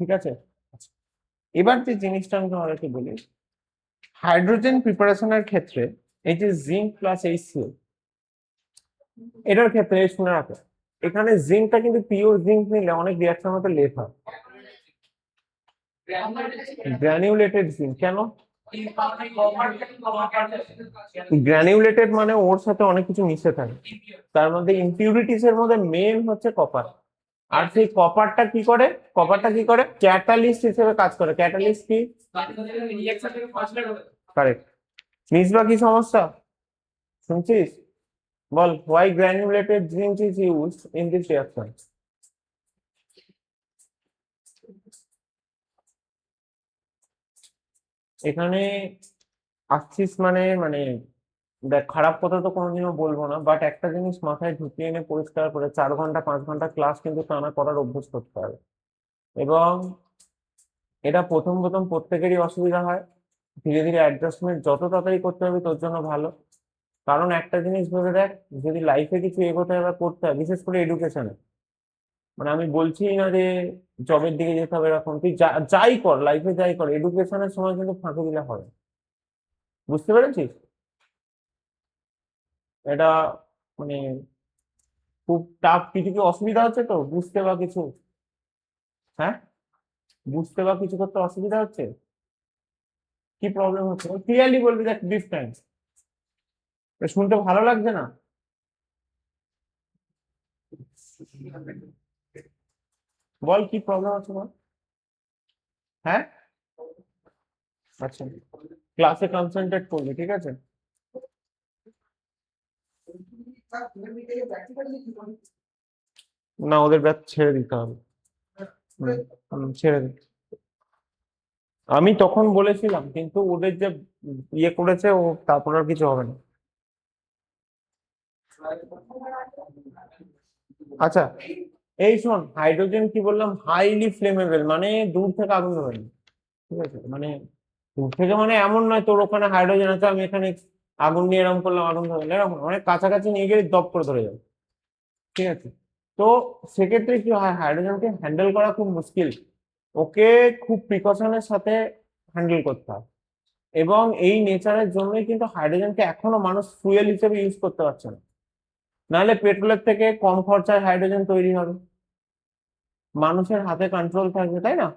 ঠিক আছে? আচ্ছা, এবার যে জিনিসটা আমি তোমাদেরকে বলি, হাইড্রোজেন প্রিপারেশনের ক্ষেত্রে এই যে জিঙ্ক প্লাস HCl, এটার ক্ষেত্রে শুনে রাখো, এখানে জিঙ্কটা কিন্তু পিওর জিঙ্ক নিলে অনেক রিয়াকশন হতে লেট হয়। গ্র্যানিউলেটেড জিঙ্ক কেন? গ্র্যানিউলেটেড মানে ওর সাথে অনেক কিছু মিশে থাকে, তার মধ্যে ইমপিউরিটিস এর মধ্যে মেন হচ্ছে কপার। আর সেই কপারটা কি করে, কপারটা কি করে, ক্যাটালিস্ট হিসেবে কাজ করে। ক্যাটালিস্ট কি? কারেক্ট। মিসবা কি সমস্যা শুনছিস? বল, why granulated zinc is used in this reaction? এখানে আসছিস মানে মানে দেখ, খারাপ কথা তো কোনোদিনও বলবো না, বাট একটা জিনিস মাথায় ঢুকিয়ে এনে পরিষ্কার করে 4 ঘন্টা 5 ঘন্টা ক্লাস কিন্তু টানা করার অভ্যাস করতে হবে। এবং এটা প্রথম প্রথম প্রত্যেকেরই অসুবিধা হয়, ধীরে ধীরে অ্যাডজাস্টমেন্ট যত তাড়াতাড়ি করতে হবে তোর জন্য ভালো। কারণ একটা জিনিস ভেবে দেখ, যদি লাইফে কিছু এগোতে হবে বা করতে হবে, বিশেষ করে এডুকেশনে, মানে আমি বলছি না যে জবের দিকে যেতে হবে এরকম, তুই যাই কর লাইফে, যাই কর, এডুকেশনের সময় কিন্তু ফাঁকি দিলে হবে। বুঝতে পেরেছিস? এটা মানে খুব টাফ। কিছু কি অসুবিধা হচ্ছে তো বুঝতে বা কিছু? হ্যাঁ, বুঝতে বা কিছু করতে অসুবিধা হচ্ছে? কি প্রবলেম হচ্ছে ক্লিয়ারলি বলবি, দেখ ডিফারেন্স। শুনতে ভালো লাগছে না? বল কি প্রবলেম হচ্ছে বল। হ্যাঁ, আচ্ছা, ক্লাসে কনসেন্ট্রেট করবি, ঠিক আছে? না, ওদের ব্যাচ ছেড়ে দিতে হবে। হুম, ছেড়ে দিতে। আমি তখন বলেছিলাম, কিন্তু ওদের যে ইয়ে করেছে ও, তারপর আর কিছু হবে না। আচ্ছা, এই শোন, হাইড্রোজেন কি বললাম, হাইলি ফ্লেমেবল, মানে দূর থেকে আগুন ধরে না, ঠিক আছে? মানে দূর থেকে মানে এমন নয় তোর ওখানে হাইড্রোজেন আছে, আমি এখানে আগুন নিয়ে এরকম করলাম আগুন ধরে না, এরকম অনেক কাছাকাছি নিয়ে গেলে দপ করে ধরে যাবে, ঠিক আছে? তো সেক্ষেত্রে কি হয়, হাইড্রোজেনকে হ্যান্ডেল করা খুব মুশকিল, ওকে খুব প্রিকশনের সাথে হ্যান্ডেল করতে হয়। এবং এই নেচারের জন্যই কিন্তু হাইড্রোজেনকে এখনো মানুষ ফুয়েল হিসেবে ইউজ করতে পারছে না। নাহলে পেট্রোলের থেকে কম খরচায় হাইড্রোজেন তৈরি হবে, মানুষের হাতে কন্ট্রোল থাকবে, তাই না?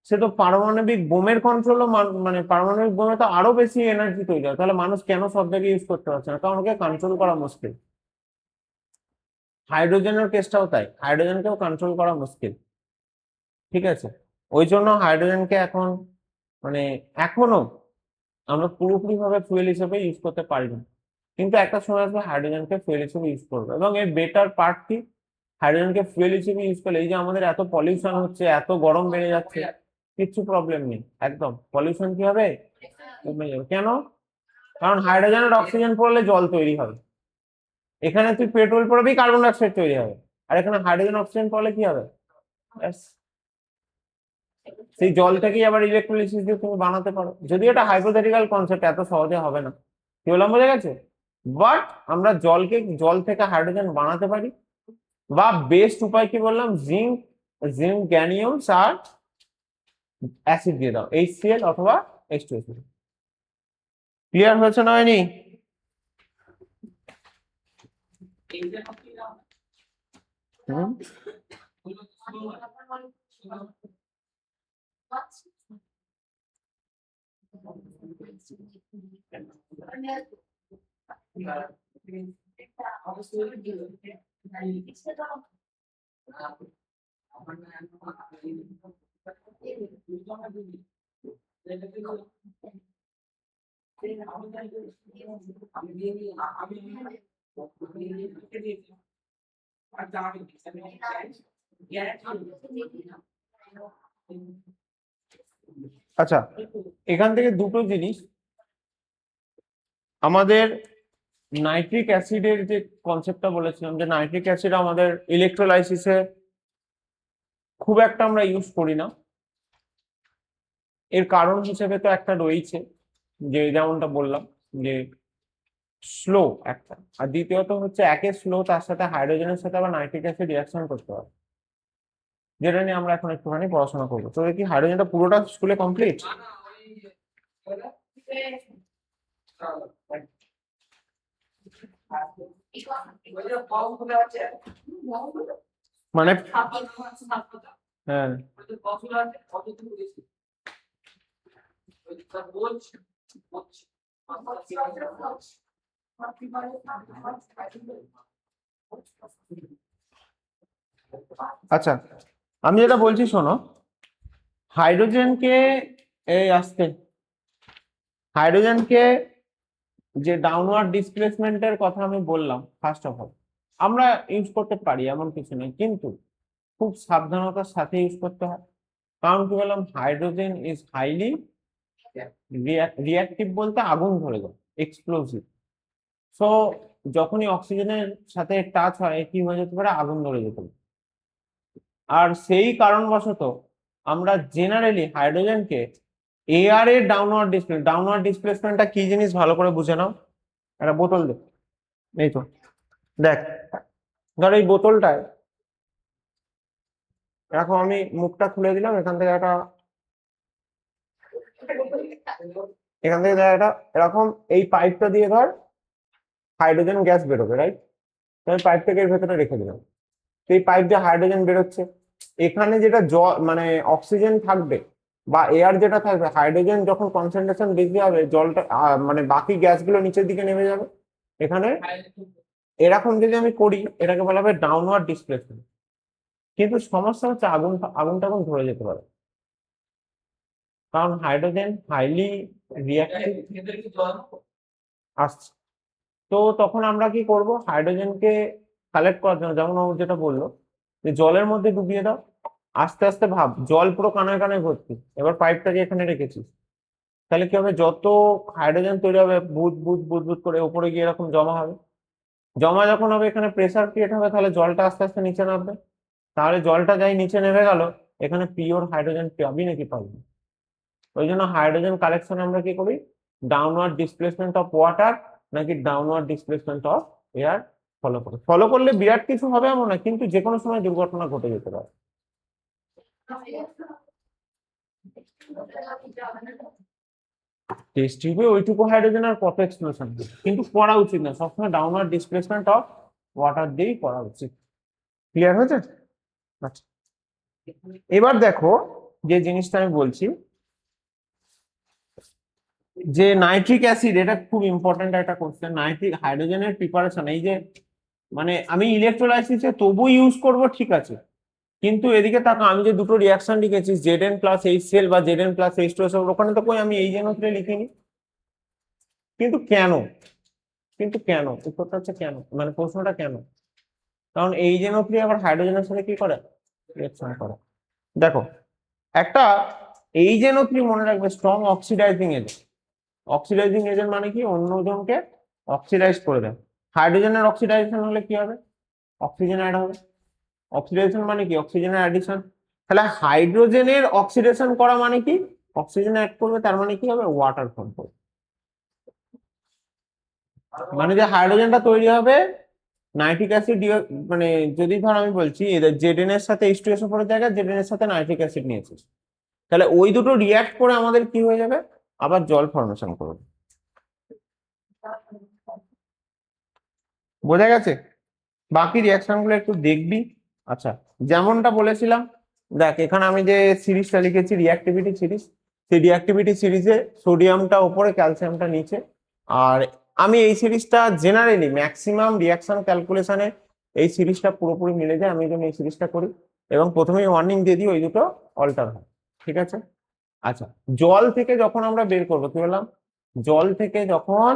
সে তো পারমাণবিক বোমের কন্ট্রোলও, মানে পারমাণবিক বোমে তো আরো বেশি এনার্জি তৈরি হয়, তাহলে মানুষ কেন সব জায়গায় ইউজ করতে পারছে না? কারণ ওকে কন্ট্রোল করা মুশকিল। হাইড্রোজেনের কেসটাও তাই, হাইড্রোজেনকেও কন্ট্রোল করা মুশকিল, ঠিক আছে? ওই জন্য হাইড্রোজেনকে এখন মানে এখনো আমরা পুরোপুরি ভাবে ফুয়েল হিসেবে ইউজ করতে পারি না। কিন্তু একটা সময় আসবে হাইড্রোজেনকে ফুয়েল হিসেবে ইউজ করবে, এবং এর বেটার পার্ট কি, হাইড্রোজেনকে ফুয়েল হিসেবে ইউজ করলে এই যে আমাদের এত পলিউশন হচ্ছে, এত গরম বেড়ে যাচ্ছে, কিচ্ছু প্রবলেম নেই, একদম পলিউশন কি হবে, কমে যাবে। কেন? কারণ হাইড্রোজেনের অক্সিজেন পড়লে জল তৈরি হবে, এখানে তুই পেট্রোল পড়বি কার্বন ডাইঅক্সাইড তৈরি হবে, আর এখানে হাইড্রোজেন অক্সিজেন পড়লে কি হবে? ব্যাস, সেই জল থেকেই আবার ইলেকট্রোলিসিস দিয়ে তুমি বানাতে পারো। যদি এটা হাইপোথেটিক্যাল কনসেপ্ট, এত সহজে হবে না, কি বললাম বোঝা গেছে? বাট আমরা জলকে, জল থেকে হাইড্রোজেন বানাতে পারি। বা বেস্ট উপায় কি বললাম, জিঙ্ক, জিঙ্ক গ্যানিয়মস আর অ্যাসিড দিয়ে দাও, HCl অথবা H2SO। ক্লিয়ার হয়েছে না হয়নি? হুম, আচ্ছা, এখান থেকে দুটো জিনিস, আমাদের নাইট্রিক অ্যাসিডের যে কনসেপ্টটা বলেছিলাম, যে নাইট্রিক অ্যাসিড আমাদের ইলেকট্রোলাইসিসে খুব একটা আমরা ইউজ করি না। এর কারণ হিসেবে তো একটা রয়েছে, যে যেমনটা বললাম, যে স্লো একটা, আর দ্বিতীয়ত হচ্ছে একে স্লো, তার সাথে হাইড্রোজেনের সাথে আবার নাইট্রিক অ্যাসিড রিয়াকশন করতে হবে, যেটা নিয়ে আমরা এখন একটুখানি পড়াশোনা করবো। তো কি হাইড্রোজেনটা পুরোটা স্কুলে কমপ্লিট? মানে হ্যাঁ, আচ্ছা, আমি যেটা বলছি শোনো, হাইড্রোজেনকে, এই আসতে, হাইড্রোজেনকে যে ডাউনওয়ার্ড ডিসপ্লেসমেন্টের কথা আমি বললাম, ফার্স্ট অফ অল আমরা ইউজ করতে পারি এমন কিছু নেই, কিন্তু খুব সাবধানতার সাথে ইউজ করতে হয়। কারণ কি বললাম, হাইড্রোজেন ইজ হাইলি রিঅ্যাক্টিভ বলতে আগুন ধরে যায়, এক্সপ্লোসিভ। সো যখনই অক্সিজেনের সাথে টাচ হয় কি হয়ে যেতে পারে, আগুন ধরে যেতে পারে। আর সেই কারণবশত আমরা জেনারেলি হাইড্রোজেনকে এয়ার এর ডাউনওয়ার্ড ডিসপ্লেসমেন্টটা কি জিনিস ভালো করে বুঝে নাও। একটা বোতল দে, এই তো দেখ, ধর এই বোতলটায় এরকম আমি মুখটা খুলে দিলাম, এখান থেকে একটা এরকম এই পাইপটা দিয়ে ধর হাইড্রোজেন গ্যাস বেরোবে, রাইট? আমি পাইপটাকে এর ভেতরে রেখে দিলাম, এই পাইপ দিয়ে হাইড্রোজেন বেরোচ্ছে। এখানে যেটা জল মানে অক্সিজেন থাকবে বা এয়ার যেটা থাকবে, হাইড্রোজেন যখন কনসেন্ট্রেশন বেশি হবে জলটা মানে বাকি গ্যাসগুলো নিচের দিকে নেমে যাবে। এখানে এরকম যদি আমি করি এটাকে বলা হবে ডাউনওয়ার্ড ডিসপ্লেসমেন্ট। কিন্তু সমস্যা হচ্ছে আগুন টাগুন ধরে যেতে পারে, কারণ হাইড্রোজেন হাইলি রিঅ্যাক্টিভ আসছে। তো তখন আমরা কি করব, হাইড্রোজেনকে কালেক্ট করার জন্য যেমন ও যেটা বললো যে জলের মধ্যে ডুবিয়ে দাও, আস্তে আস্তে ভাব জল পুরো কানায় কানায় ভর্তি, এবার পাইপটাকে এখানে রেখেছিস, তাহলে কি হবে, যত হাইড্রোজেন তৈরি হবে বুদ বুদ বুদ বুদ করে উপরে গিয়ে এরকম জমা হবে। জমা যখন হবে এখানে প্রেসার ক্রিয়েট হবে, তাহলে জলটা আস্তে আস্তে নিচে নামবে। তাহলে জলটা যাই নিচে নেমে গেল, এখানে পিওর হাইড্রোজেন পাবি নাকি পাবি না? ওই জন্য হাইড্রোজেন কালেকশন আমরা কি করি, ডাউনওয়ার্ড ডিসপ্লেসমেন্ট অফ ওয়াটার নাকি downward displacement of air follow করলে বিরাট কিছু হবে এমন না, কিন্তু যে কোনো সময় দুর্ঘটনা ঘটে যেতে পারে। টেস্ট টিউবে ওইটুকু হাইড্রোজেন আর কত এক্সপ্লোশন, কিন্তু করা উচিত না, সবসময় ডাউনওয়ার্ড ডিসপ্লেসমেন্ট অফ ওয়াটার দিয়েই করা উচিত। ক্লিয়ার হয়েছে? আচ্ছা, এবার দেখো যে জিনিসটা আমি বলছি যে নাইট্রিক অ্যাসিড, এটা খুব ইম্পর্টেন্ট একটা কোশ্চেন। নাইট্রিক হাইড্রোজেনের প্রিপারেশন, এই যে মানে আমি ইলেকট্রোলাইসিসে তবু ইউজ করব ঠিক আছে, কিন্তু এদিকে তাকা আমি যে দুটো রিয়াকশন লিখেছি Zn প্লাস HCl বা Zn প্লাস H2SO, ওখানে তো কই আমি HNO3 লিখিনি। কিন্তু কেন, উত্তরটা হচ্ছে কেন, মানে প্রশ্নটা কেন, কারণ HNO3 আবার হাইড্রোজেনের সাথে কি করে, রিয়াকশন করে। দেখো একটা HNO3 মনে রাখবে strong oxidising agent. Oxidising agent মানে কি, অন্য জনকে অক্সিডাইজ করে দেয়। হাইড্রোজেনের অক্সিডাইজেশন হলে কি হবে, অক্সিজেন অ্যাড হবে। অক্সিডেশন মানে কি, অক্সিজেনের অ্যাডিশন। তাহলে হাইড্রোজেনের অক্সিডেশন করা মানে কি, অক্সিজেন অ্যাড করবে, তার মানে কি হবে, ওয়াটার ফর্ম করবে। মানে যে হাইড্রোজেনটা তৈরি হবে নাইট্রিক অ্যাসিড, মানে যদি ধর আমি বলছি এদের Zn এর সাথে H2SO4 এর জায়গায় Zn এর সাথে নাইট্রিক অ্যাসিড নিয়েছিস, তাহলে ওই দুটো রিয়াক্ট করে আমাদের কি হয়ে যাবে, আবার জল ফর্মেশন করবে। বোঝা গেছে? বাকি রিয়াকশন গুলো একটু দেখবি। আচ্ছা, যেমনটা বলেছিলাম, দেখ এখানে আমি যে সিরিজটা লিখেছি রিঅ্যাক্টিভিটি সিরিজ, সেই রিঅ্যাক্টিভিটি সিরিজে সোডিয়ামটা উপরে ক্যালসিয়ামটা নিচে। আর আমি এই সিরিজটা জেনারেলি ম্যাক্সিমাম রিয়াকশন ক্যালকুলেশনে এই সিরিজটা পুরোপুরি মিলে যায়, আমি যখন এই সিরিজটা করি এবং প্রথমেই ওয়ার্নিং দিয়ে দিই ওই দুটো অল্টার হয়। ঠিক আছে? আচ্ছা, জল থেকে যখন আমরা বের করবো কি বললাম, জল থেকে যখন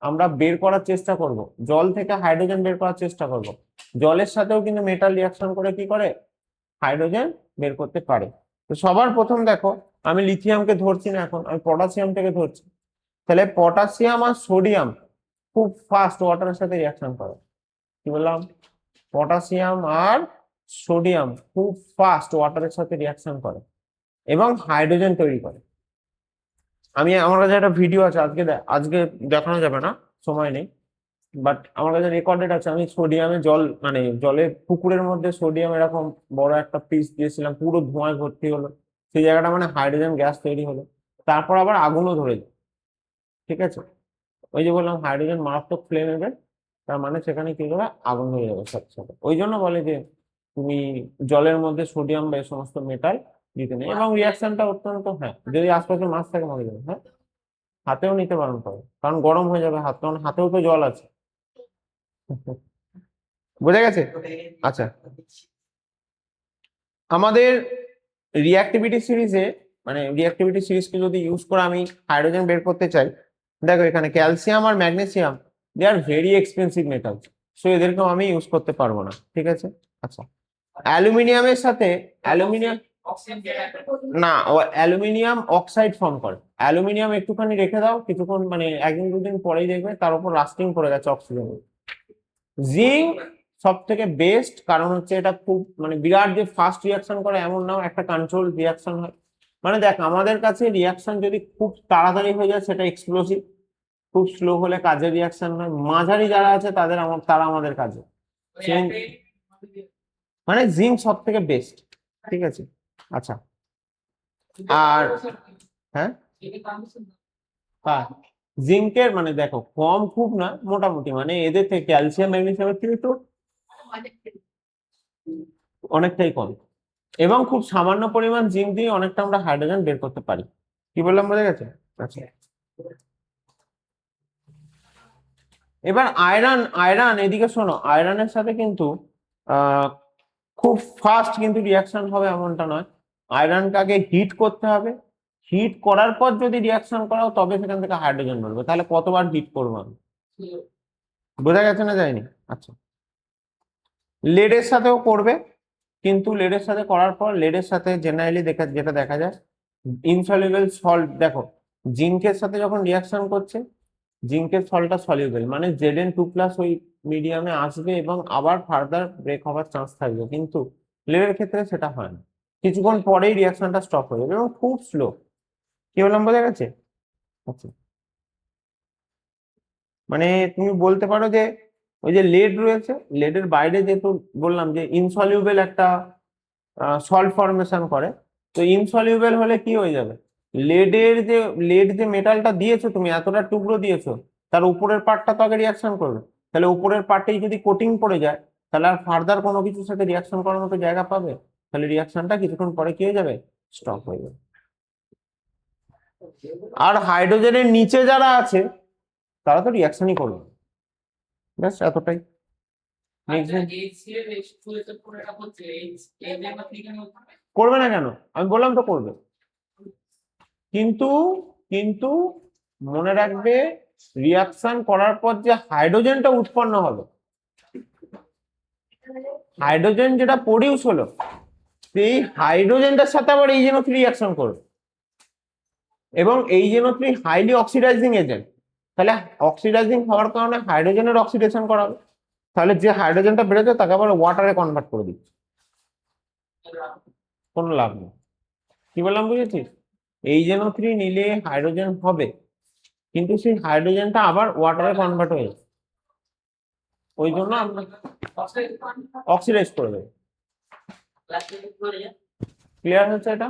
আমরা বের করার চেষ্টা করব, জল থেকে হাইড্রোজেন বের করার চেষ্টা করব, জলের সাথেও কিন্তু মেটাল রিয়াকশন করে কি করে, হাইড্রোজেন বের করতে পারে। তো সবার প্রথম দেখো, আমি লিথিয়ামকে ধরছি না, এখন আমি পটাশিয়াম থেকে ধরছি। তাহলে পটাশিয়াম আর সোডিয়াম খুব ফাস্ট ওয়াটারের সাথে রিয়াকশন করে। কি বললাম, পটাশিয়াম আর সোডিয়াম খুব ফাস্ট ওয়াটারের সাথে রিয়াকশন করে এবং হাইড্রোজেন তৈরি করে। আমার কাছে একটা ভিডিও আছে, আজকে দেখানো যাবে না, সময় নেই, বাট আমার কাছে রেকর্ডেড আছে। আমি সোডিয়ামে জল মানে জলে পুকুরের মধ্যে সোডিয়াম এরকম বড় একটা পিস দিয়েছিলাম, পুরো ধোঁয়ায় ভর্তি হলো, সেই জায়গাটা মানে হাইড্রোজেন গ্যাস তৈরি হলো, তারপর আবার আগুনও ধরে যায়। ঠিক আছে? ওই যে বললাম হাইড্রোজেন মারাত্মক ফ্লেম হবে, তার মানে সেখানে কি হবে, আগুন ধরে যাবে সাথে সাথে। ওই জন্য বলে যে তুমি জলের মধ্যে সোডিয়াম বা এই সমস্ত মেটাল দিতে নেই, এবং রিয়াকশনটা অত্যন্ত, হ্যাঁ যদি আশপাশে মাছ থাকে মরে যাবে, হ্যাঁ হাতেও নিতে বারণ করে, কারণ গরম হয়ে যাবে হাত, কারণ হাতেও তো জল আছে। বোঝা গেছে? আচ্ছা, আমাদের রিঅ্যাক্টিভিটি সিরিজে মানে রিঅ্যাক্টিভিটি সিরিজকে যদি ইউজ করে আমি হাইড্রোজেন বের করতে চাই, দেখো এখানে ক্যালসিয়াম আর magnesium they are very expensive metals, so এদেরকেও আমি ইউজ করতে পারবো না। ঠিক আছে? আচ্ছা, অ্যালুমিনিয়ামের সাথে অ্যালুমিনিয়াম না, ও অ্যালুমিনিয়াম অক্সাইড ফর্ম করে। অ্যালুমিনিয়াম একটুখানি রেখে দাও, কিছুক্ষণ মানে একদিন দুদিন পরেই দেখবে তার উপর রাস্টিং পড়ে গেছে অক্সিজেন। জিঙ্ক সব থেকে বেস্ট, কারণ হচ্ছে এটা খুব মানে বিরাট যে ফাস্ট রিয়াকশন করে এমন নাও, একটা কন্ট্রোল রিয়াকশন হয়। মানে দেখ, আমাদের কাছে রিয়াকশন যদি খুব তাড়াতাড়ি হয়ে যায় সেটা এক্সপ্লোসিভ, খুব স্লো হলে কাজের রিয়াকশন হয়। মাঝারি যারা আছে তাদের তারা আমাদের কাজে। মানে জিঙ্ক সব থেকে বেস্ট, ঠিক আছে। আচ্ছা, আর হ্যাঁ, জিঙ্কের মানে দেখো কম খুব না, মোটামুটি মানে এদের থেকে ক্যালসিয়াম ম্যাগনেসিয়ামের থেকে তো অনেকটাই কম, এবং খুব সামান্য পরিমাণ জিঙ্ক দিয়ে অনেকটা আমরা হাইড্রোজেন বের করতে পারি। কি বললাম, বোঝা গেছে? আচ্ছা, এবার আয়রন। আয়রন এদিকে শোনো, আয়রনের সাথে কিন্তু আহ খুব ফাস্ট কিন্তু রিয়াকশন হবে এমনটা নয়। আয়রনকে আগে হিট করতে হবে, হিট করার পর যদি রিয়াকশন করাও তবে সেখান থেকে হাইড্রোজেন বেরোবে। তাহলে কতবার হিট করবো আমি? বোঝা গেছে না যায়নি? আচ্ছা, লেডের সাথেও করবে, কিন্তু লেডের সাথে করার পর লেডের সাথে জেনারেলি যেটা দেখা যায়, ইনসলিউবল সল্ট। দেখো, জিঙ্কের সাথে যখন রিয়াকশন করছে, জিঙ্কের সল্টটা সলিউবল, মানে Zn2+ ওই মিডিয়ামে আসবে এবং আবার ফার্দার ব্রেক হওয়ার চান্স থাকবে, কিন্তু লেডের ক্ষেত্রে সেটা হয় না, কিছুক্ষণ পরেই রিয়াকশনটা স্টপ হয়ে যাবে এবং খুব স্লো। কি বললাম, বোঝা গেছে? আচ্ছা, মানে তুমি বলতে পারো যে ওই যে লেড রয়েছে, লেডের বাইরে যেহেতু বললাম যে ইনসলিউবল একটা সল্ট ফর্মেশন করে, তো ইনসলিউবল হলে কি হয়ে যাবে, লেড যে মেটালটা দিয়েছো তুমি, এতটা টুকরো দিয়েছো, তার উপরের পার্টটা তো আগে রিয়াকশন করবে। তাহলে উপরের পার্টেই যদি কোটিং পড়ে যায়, তাহলে আর ফার্দার কোনো কিছুর সাথে রিয়াকশন করার মতো জায়গা পাবে? তাহলে রিয়াকশনটা কিছুক্ষণ পরে কি হয়ে যাবে, স্টপ হয়ে যাবে। আর হাইড্রোজেনের নিচে যারা আছে তারা তো রিয়াকশনই করবে। ব্যাস এতটাই। করবে না কেন? আমি বললাম তো করবে, কিন্তু কিন্তু মনে রাখবে, রিয়াকশন করার পর যে হাইড্রোজেনটা উৎপন্ন হবে, হাইড্রোজেন যেটা প্রডিউস হলো, সেই হাইড্রোজেনটার সাথে আবার এইচNO3 রিয়াকশন করবে, এবং এইচNO3 হাইলি অক্সিডাইজিং এজেন্ট। তাহলে অক্সিডাইজিং হওয়ার কারণে হাইড্রোজেনের অক্সিডেশন করাবে, তাহলে যে হাইড্রোজেনটা বেরোচ্ছে তাকে আবার ওয়াটারে কনভার্ট করে দিচ্ছে, কোনো লাভ নেই। কি বললাম, বুঝেছিস? এইচNO3 নিলে হাইড্রোজেন হবে, কিন্তু সেই হাইড্রোজেনটা আবার ওয়াটারে কনভার্ট হয়ে যাবে, ওই জন্য আমরা অক্সিডাইজ করে দেবো। ক্লিয়ার হচ্ছে এটা?